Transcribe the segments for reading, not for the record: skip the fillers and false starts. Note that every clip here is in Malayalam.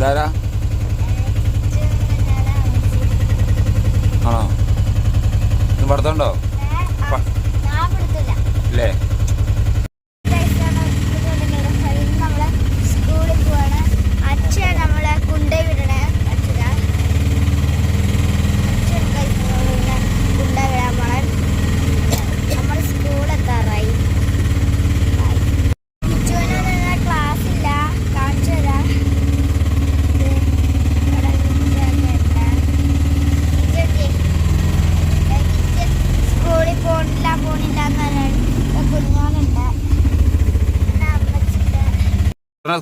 ഇതാരാ? ആണോ? ഇത് പഠിത്തമുണ്ടോ? ഇല്ലേ?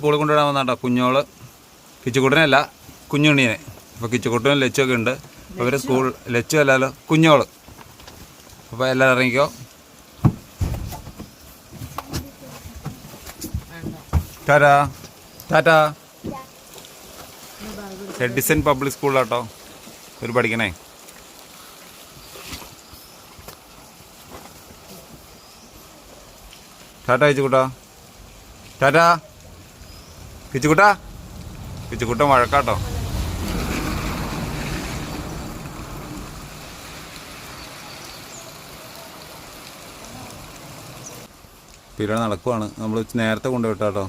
സ്കൂളിൽ കൊണ്ടുവിടാൻ വന്നാട്ടോ കുഞ്ഞോള്. കിച്ചുകുട്ടനല്ല, കുഞ്ഞുണ്ണിയെ. അപ്പോൾ കിച്ചുകുട്ടനും ലച്ചൊക്കെ ഉണ്ട്. അപ്പോൾ ഇവർ സ്കൂൾ ലച്ചു അല്ലല്ലോ, കുഞ്ഞോള്. അപ്പോൾ എല്ലാവരും ഇറങ്ങിക്കോ. ടാറ്റാ ടാറ്റാ. എഡിസൺ പബ്ലിക് സ്കൂളിലാട്ടോ ഇവർ പഠിക്കണേ. ടാറ്റാ കിച്ചുകുട്ടാ. ടാറ്റാ കിച്ചുകുട്ടാ. കിച്ചുകുട്ടൻ വഴക്കാട്ടോ. പിന്നീട് നടക്കുവാണ്. നമ്മൾ നേരത്തെ കൊണ്ടുവിട്ടാട്ടോ.